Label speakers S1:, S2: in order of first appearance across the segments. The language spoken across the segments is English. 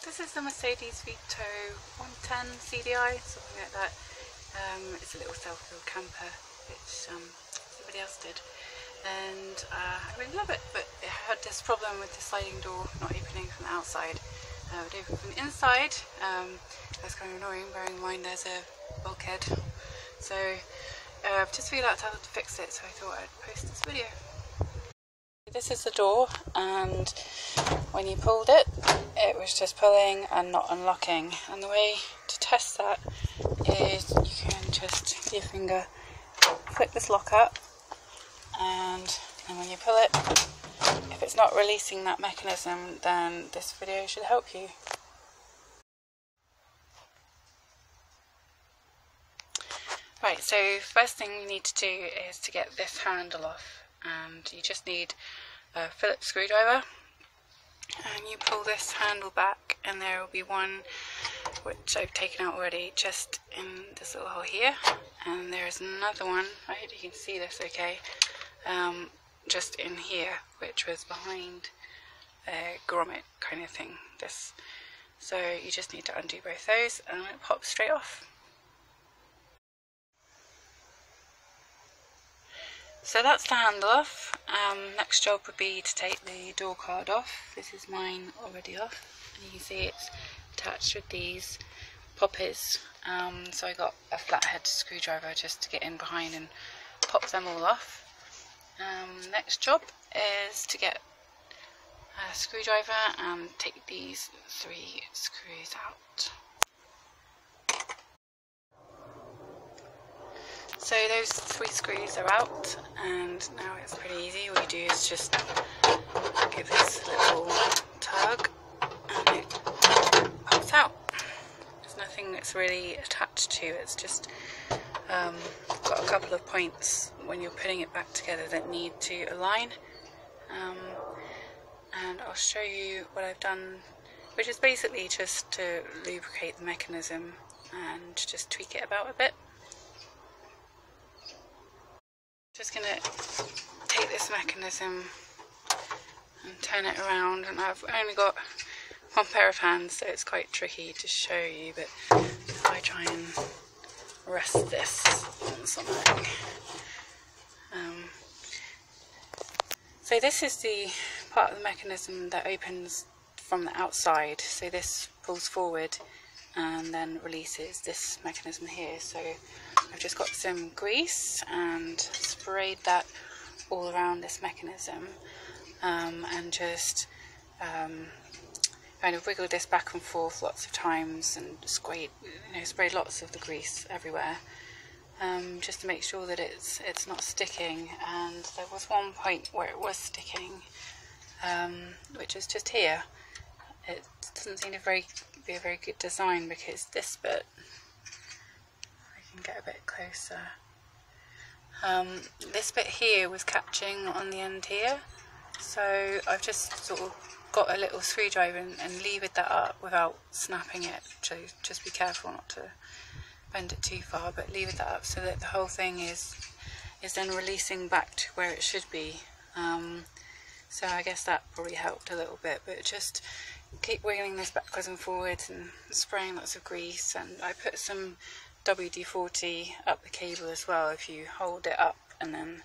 S1: this is the Mercedes Vito 110 CDI, something like that. It's a little self-built camper, which somebody else did, and I really love it, but it had this problem with the sliding door not opening from the outside. It would open from the inside. That's kind of annoying, bearing in mind there's a bulkhead. So I've just figured out how to fix it, so I thought I'd post this video. This is the door, and when you pulled it, it was just pulling and not unlocking. And the way to test that is you can just, with your finger, flick this lock up, and when you pull it, if it's not releasing that mechanism, then this video should help you. Right, so first thing you need to do is to get this handle off, and you just need a Phillips screwdriver, and you pull this handle back, and there will be one which I've taken out already just in this little hole here, and there is another one, I hope you can see this okay, just in here, which was behind a grommet kind of thing, this. So you just need to undo both those and it pops straight off. So that's the handle off. Next job would be to take the door card off. This is mine already off, and you can see it's attached with these poppies. So I got a flathead screwdriver just to get in behind and pop them all off. Next job is to get a screwdriver and take these 3 screws out. So those 3 screws are out, and now it's pretty easy. All you do is just give this a little tug and it pops out. There's nothing that's really attached to it, it's just got a couple of points when you're putting it back together that need to align. And I'll show you what I've done, which is basically just to lubricate the mechanism and just tweak it about a bit. Just going to take this mechanism and turn it around, and I've only got one pair of hands, so it's quite tricky to show you, but if I try and rest this on something. So this is the part of the mechanism that opens from the outside, so this pulls forward and then releases this mechanism here. So I've just got some grease and sprayed that all around this mechanism, and just kind of wiggled this back and forth lots of times and sprayed lots of the grease everywhere, just to make sure that it's not sticking. And there was one point where it was sticking, which is just here. It doesn't seem to be a very good design, because this bit, I can get a bit closer, this bit here was catching on the end here, so I've just sort of got a little screwdriver and levered that up without snapping it, so just be careful not to bend it too far, but lever that up so that the whole thing is then releasing back to where it should be. So I guess that probably helped a little bit, but just keep wiggling this backwards and forwards and spraying lots of grease. And I put some WD-40 up the cable as well, if you hold it up and then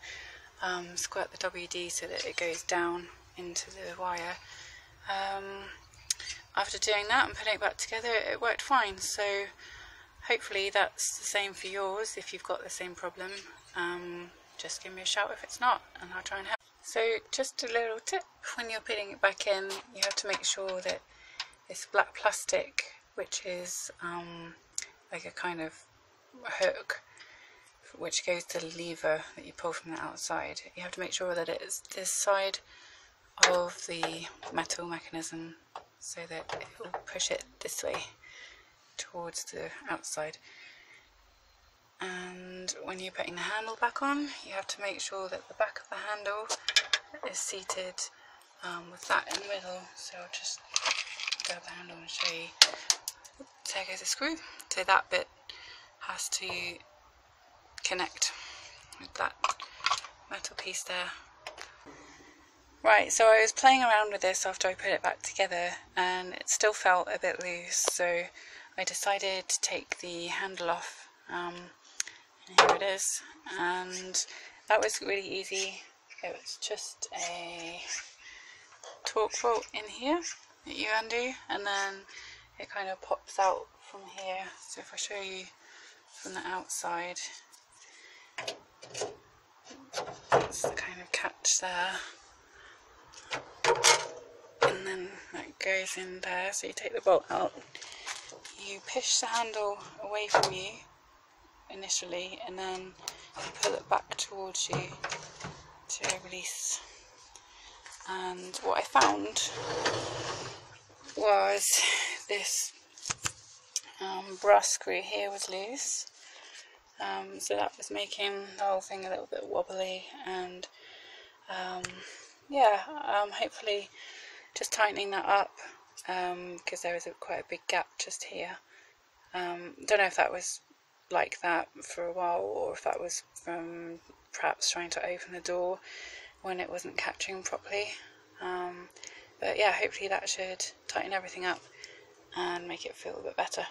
S1: squirt the WD so that it goes down into the wire. After doing that and putting it back together, it worked fine, so hopefully that's the same for yours. If you've got the same problem, just give me a shout if it's not, and I'll try and help. So just a little tip, when you're putting it back in, you have to make sure that this black plastic, which is like a kind of hook which goes to the lever that you pull from the outside, you have to make sure that it's this side of the metal mechanism, so that it will push it this way towards the outside. And when you're putting the handle back on, you have to make sure that the back of the handle is seated with that in the middle. So I'll just grab the handle and show you. So there goes the screw. So that bit has to connect with that metal piece there. Right, so I was playing around with this after I put it back together and it still felt a bit loose, so I decided to take the handle off, and here it is, and that was really easy. It was just a torque bolt in here that you undo, and then it kind of pops out from here. So if I show you from the outside, that's the kind of catch there, and then that goes in there. So you take the bolt out, you push the handle away from you initially, and then you pull it back towards you to release. And what I found was this brass screw here was loose, so that was making the whole thing a little bit wobbly, and yeah, hopefully just tightening that up, because there was quite a big gap just here. Don't know if that was like that for a while, or if that was from perhaps trying to open the door when it wasn't catching properly, but yeah, hopefully that should tighten everything up and make it feel a bit better.